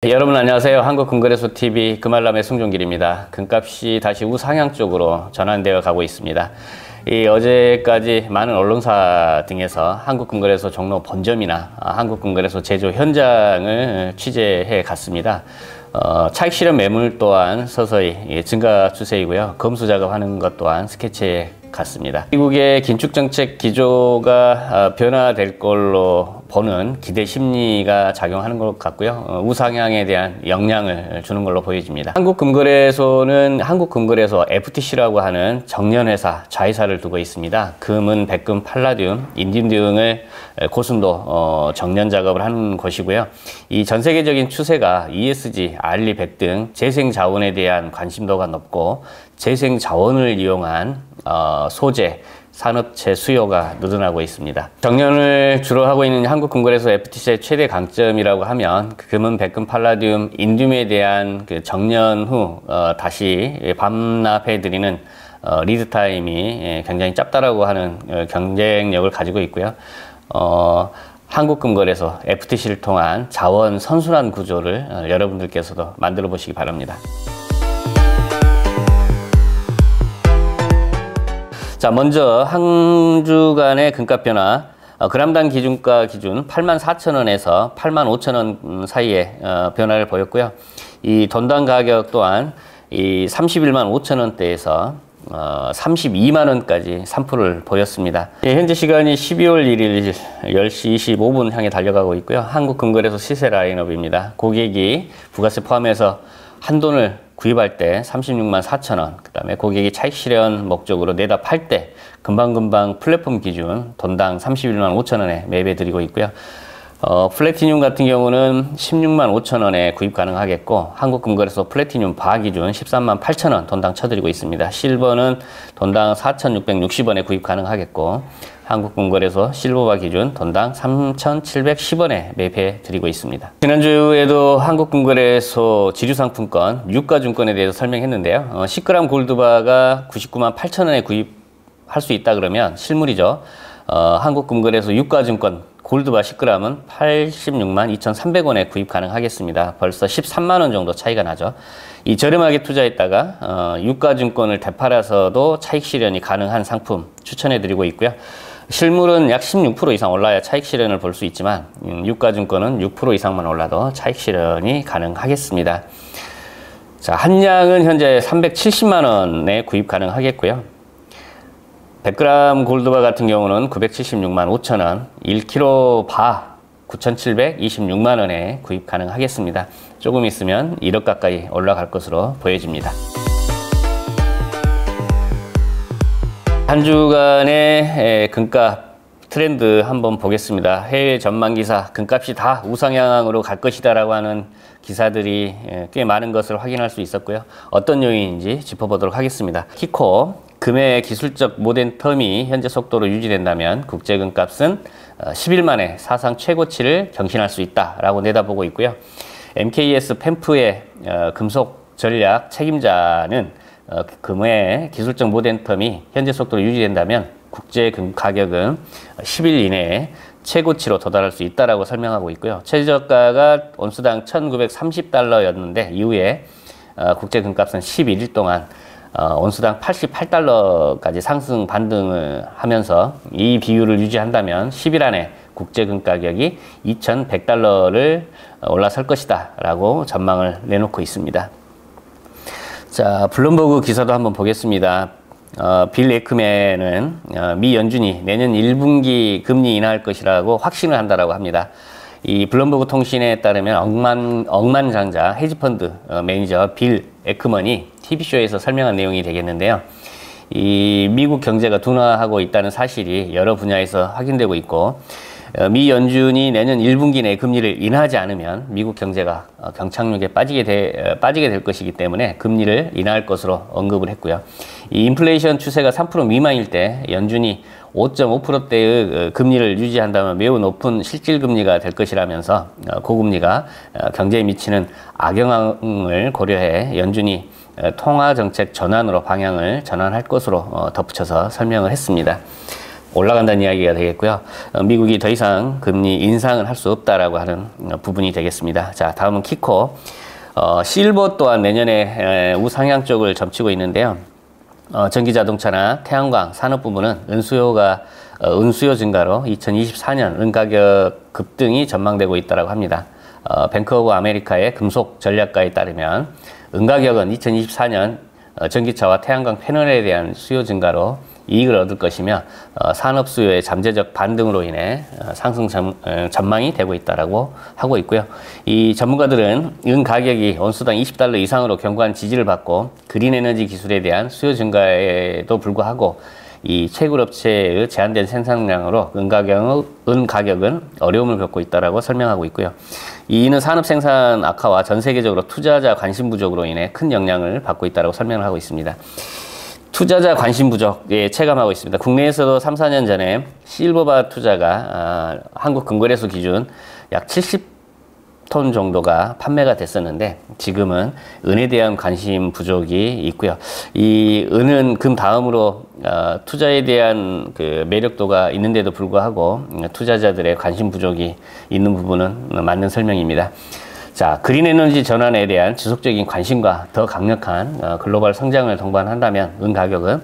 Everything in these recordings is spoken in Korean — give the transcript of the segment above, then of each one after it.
여러분 안녕하세요. 한국금거래소TV 금알람의 송종길입니다. 금값이 다시 우상향 쪽으로 전환되어 가고 있습니다. 어제까지 많은 언론사 등에서 한국금거래소 종로 본점이나 한국금거래소 제조 현장을 취재해 갔습니다. 차익 실현 매물 또한 서서히 증가 추세이고요. 검수 작업하는 것 또한 스케치해 갔습니다. 미국의 긴축 정책 기조가 변화될 걸로 보는 기대 심리가 작용하는 것 같고요. 우상향에 대한 영향을 주는 걸로 보여집니다. 한국금거래소는 한국금거래소 FTC라고 하는 정년회사, 자회사를 두고 있습니다. 금은 백금, 팔라듐, 인디움 등을 고순도 정년 작업을 하는 곳이고요. 이 전 세계적인 추세가 ESG, 알리 100 등 재생 자원에 대한 관심도가 높고 재생 자원을 이용한 소재, 산업체 수요가 늘어나고 있습니다. 정년을 주로 하고 있는 한국금거래소 FTC의 최대 강점이라고 하면 금은 백금, 팔라듐, 인디움에 대한 그 정년 후 다시 반납해드리는 리드 타임이 굉장히 짧다라고 하는 경쟁력을 가지고 있고요. 한국금거래소 FTC를 통한 자원 선순환 구조를 여러분들께서도 만들어 보시기 바랍니다. 자, 먼저 한 주간의 금값 변화, 그람당 기준가 기준 84,000원에서 85,000원 사이에 변화를 보였고요. 이 돈당 가격 또한 이 31만 5천원대에서 32만원까지 산불을 보였습니다. 현재 시간이 12월 1일 10시 25분 향해 달려가고 있고요. 한국금거래소 시세 라인업입니다. 고객이 부가세 포함해서 한돈을 구입할 때 36만 4천원, 그 다음에 고객이 차익 실현 목적으로 내다 팔 때 금방금방 플랫폼 기준 돈당 31만 5천원에 매입해 드리고 있고요. 플래티늄 같은 경우는 16만 5천원에 구입 가능하겠고, 한국금거래소 플래티늄 바 기준 13만 8천원 돈당 쳐드리고 있습니다. 실버는 돈당 4,660원에 구입 가능하겠고, 한국금거래소 실버바 기준 돈당 3,710원에 매입해 드리고 있습니다. 지난주에도 한국금거래소 지주상품권 유가증권에 대해서 설명했는데요. 10g 골드바가 99만 8천원에 구입할 수 있다 그러면 실물이죠. 한국금거래소 유가증권 골드바 10g은 86만 2,300원에 구입 가능하겠습니다. 벌써 13만원 정도 차이가 나죠. 이 저렴하게 투자했다가 유가증권을 되팔아서도 차익 실현이 가능한 상품 추천해 드리고 있고요. 실물은 약 16% 이상 올라야 차익 실현을 볼 수 있지만 유가증권은 6% 이상만 올라도 차익 실현이 가능하겠습니다. 자, 한양은 현재 370만원에 구입 가능하겠고요. 100g 골드바 같은 경우는 976만 5천원, 1kg 바 9,726만원에 구입 가능하겠습니다. 조금 있으면 1억 가까이 올라갈 것으로 보여집니다. 한 주간의 금값 트렌드 한번 보겠습니다. 해외 전망기사 금값이 다 우상향으로 갈 것이다 라고 하는 기사들이 꽤 많은 것을 확인할 수 있었고요. 어떤 요인인지 짚어보도록 하겠습니다. 키코 금의 기술적 모멘텀이 현재 속도로 유지된다면 국제금값은 10일 만에 사상 최고치를 경신할 수 있다라고 내다보고 있고요. MKS 펜프의 금속 전략 책임자는 금의 기술적 모멘텀이 현재 속도로 유지된다면 국제금 가격은 10일 이내에 최고치로 도달할 수 있다라고 설명하고 있고요. 최저가가 온수당 1,930달러였는데 이후에 국제금값은 11일 동안 온수당 88달러까지 상승 반등을 하면서 이 비율을 유지한다면 10일 안에 국제금 가격이 2,100달러를 올라설 것이다 라고 전망을 내놓고 있습니다. 자, 블룸버그 기사도 한번 보겠습니다. 빌 에크맨은 미 연준이 내년 1분기 금리 인하할 것이라고 확신을 한다라고 합니다. 이 블룸버그 통신에 따르면 억만장자 헤지펀드 매니저 빌 에크먼이 TV쇼에서 설명한 내용이 되겠는데요. 이 미국 경제가 둔화하고 있다는 사실이 여러 분야에서 확인되고 있고, 미 연준이 내년 1분기 내에 금리를 인하하지 않으면 미국 경제가 경착륙에 빠지게 될 것이기 때문에 금리를 인하할 것으로 언급을 했고요. 이 인플레이션 추세가 3% 미만일 때 연준이 5.5%대의 금리를 유지한다면 매우 높은 실질금리가 될 것이라면서 고금리가 경제에 미치는 악영향을 고려해 연준이 통화정책 전환으로 방향을 전환할 것으로 덧붙여서 설명을 했습니다. 올라간다는 이야기가 되겠고요. 미국이 더 이상 금리 인상을 할 수 없다라고 하는 부분이 되겠습니다. 자, 다음은 키코. 실버 또한 내년에 우상향 쪽을 점치고 있는데요. 전기자동차나 태양광 산업 부분은 은수요 증가로 2024년 은가격 급등이 전망되고 있다고 합니다. 뱅크 오브 아메리카의 금속 전략가에 따르면 은가격은 2024년 전기차와 태양광 패널에 대한 수요 증가로 이익을 얻을 것이며 산업 수요의 잠재적 반등으로 인해 상승 전망이 되고 있다고 하고 있고요. 이 전문가들은 은 가격이 온수당 $20 이상으로 견고한 지지를 받고 그린 에너지 기술에 대한 수요 증가에도 불구하고 이 채굴업체의 제한된 생산량으로 은 가격은 어려움을 겪고 있다고 설명하고 있고요. 이는 산업 생산 악화와 전 세계적으로 투자자 관심 부족으로 인해 큰 영향을 받고 있다고 설명을 하고 있습니다. 투자자 관심 부족에 체감하고 있습니다. 국내에서도 3, 4년 전에 실버바 투자가 한국금거래소 기준 약 70톤 정도가 판매가 됐었는데 지금은 은에 대한 관심 부족이 있고요. 이 은은 금 다음으로 투자에 대한 그 매력도가 있는데도 불구하고 투자자들의 관심 부족이 있는 부분은 맞는 설명입니다. 자, 그린 에너지 전환에 대한 지속적인 관심과 더 강력한 글로벌 성장을 동반한다면 은 가격은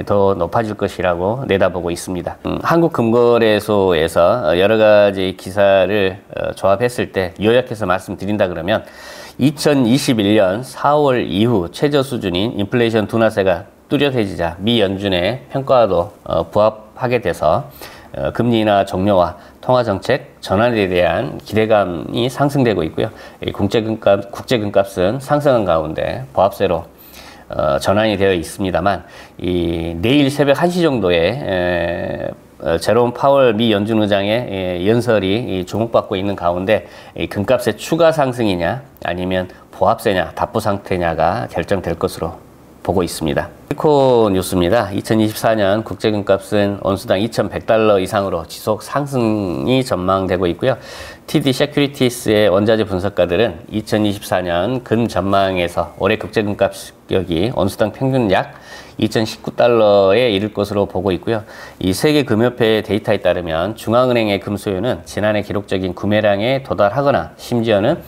더 높아질 것이라고 내다보고 있습니다. 한국금거래소에서 여러 가지 기사를 조합했을 때 요약해서 말씀드린다 그러면 2021년 4월 이후 최저 수준인 인플레이션 둔화세가 뚜렷해지자 미 연준의 평가와도 부합하게 돼서 금리 인하 종료와 통화정책 전환에 대한 기대감이 상승되고 있고요. 국제금값은 상승한 가운데 보합세로 전환이 되어 있습니다만 내일 새벽 1시 정도에 제롬 파월 미 연준 의장의 연설이 주목받고 있는 가운데 금값의 추가 상승이냐 아니면 보합세냐 답보 상태냐가 결정될 것으로 보고 있습니다. 키코 뉴스입니다. 2024년 국제금값은 온수당 $2,100 이상으로 지속 상승이 전망되고 있고요. TD 세큐리티스의 원자재 분석가들은 2024년 금 전망에서 올해 국제금값 가격이 온수당 평균 약 $2,019에 이를 것으로 보고 있고요. 이 세계금협회 데이터에 따르면 중앙은행의 금 수요는 지난해 기록적인 구매량에 도달하거나 심지어는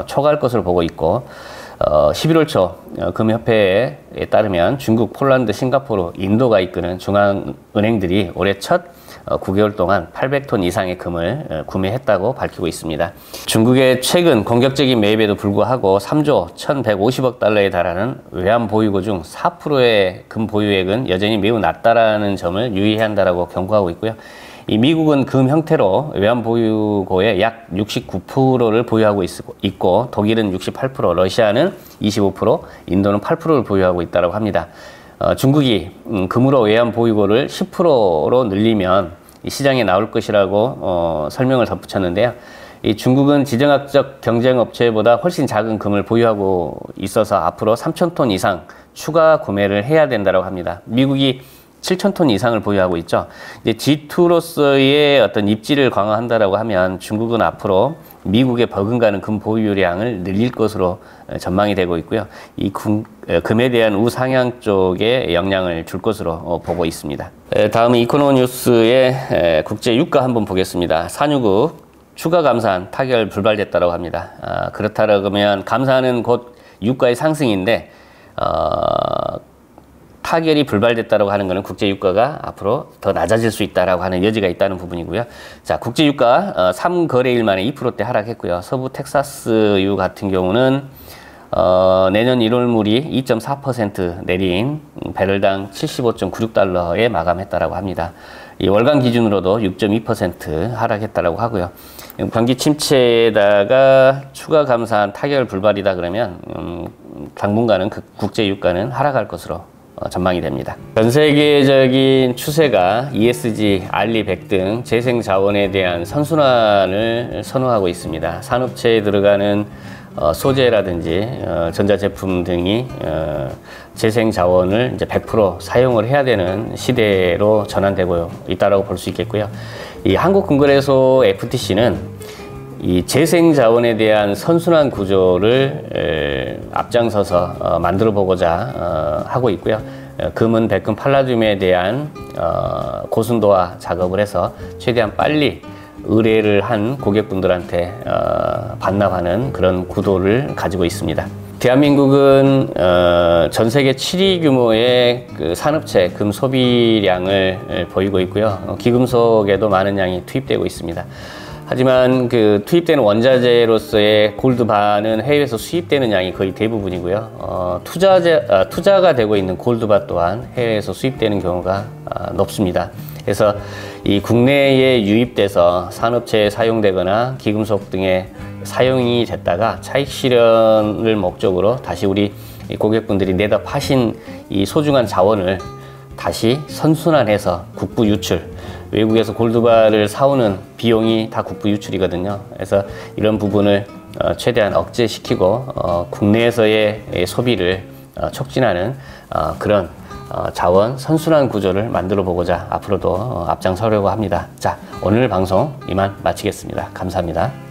초과할 것으로 보고 있고 11월 초 금협회에 따르면 중국, 폴란드, 싱가포르, 인도가 이끄는 중앙은행들이 올해 첫 9개월 동안 800톤 이상의 금을 구매했다고 밝히고 있습니다. 중국의 최근 공격적인 매입에도 불구하고 3조 1,150억 달러에 달하는 외환 보유고 중 4%의 금 보유액은 여전히 매우 낮다라는 점을 유의해야 한다고 경고하고 있고요. 이 미국은 금 형태로 외환 보유고의 약 69%를 보유하고 있고 독일은 68%, 러시아는 25%, 인도는 8%를 보유하고 있다고 합니다. 중국이 금으로 외환 보유고를 10%로 늘리면 시장에 나올 것이라고 설명을 덧붙였는데요. 이 중국은 지정학적 경쟁 업체보다 훨씬 작은 금을 보유하고 있어서 앞으로 3,000톤 이상 추가 구매를 해야 된다고 합니다. 미국이 7,000톤 이상을 보유하고 있죠. 이제 G2로서의 어떤 입지를 강화한다라고 하면 중국은 앞으로 미국의 버금가는 금 보유량을 늘릴 것으로 전망이 되고 있고요. 이 금에 대한 우상향 쪽에 영향을 줄 것으로 보고 있습니다. 다음은 이코노뉴스의 국제 유가 한번 보겠습니다. 산유국 추가 감산 타결 불발됐다고 합니다. 그렇다면 감산은 곧 유가의 상승인데 타결이 불발됐다고 하는 것은 국제 유가가 앞으로 더 낮아질 수 있다라고 하는 여지가 있다는 부분이고요. 자, 국제 유가 3거래일 만에 2%대 하락했고요. 서부 텍사스유 같은 경우는 내년 1월물이 2.4% 내린 배럴당 75.96달러에 마감했다라고 합니다. 이 월간 기준으로도 6.2% 하락했다라고 하고요. 경기 침체에다가 추가 감산 타결 불발이다 그러면 당분간은 국제 유가는 하락할 것으로 전망이 됩니다. 전 세계적인 추세가 ESG, 알리100 등 재생 자원에 대한 선순환을 선호하고 있습니다. 산업체에 들어가는 소재라든지 전자제품 등이 재생 자원을 이제 100% 사용을 해야 되는 시대로 전환되고 있다고 볼 수 있겠고요. 이 한국금거래소 FTC는 이 재생 자원에 대한 선순환 구조를 앞장서서 만들어 보고자 하고 있고요. 금은, 백금, 팔라듐에 대한 고순도화 작업을 해서 최대한 빨리 의뢰를 한 고객분들한테 반납하는 그런 구도를 가지고 있습니다. 대한민국은 전 세계 7위 규모의 그 산업체 금 소비량을 보이고 있고요. 귀금속에도 많은 양이 투입되고 있습니다. 하지만 그 투입되는 원자재로서의 골드바는 해외에서 수입되는 양이 거의 대부분이고요. 투자가 되고 있는 골드바 또한 해외에서 수입되는 경우가 높습니다. 그래서 이 국내에 유입돼서 산업체에 사용되거나 귀금속 등에 사용이 됐다가 차익 실현을 목적으로 다시 우리 고객분들이 내다 파신 이 소중한 자원을 다시 선순환해서 국부 유출, 외국에서 골드바를 사오는 비용이 다 국부 유출이거든요. 그래서 이런 부분을 최대한 억제시키고 국내에서의 소비를 촉진하는 그런 자원 선순환 구조를 만들어 보고자 앞으로도 앞장서려고 합니다. 자, 오늘 방송 이만 마치겠습니다. 감사합니다.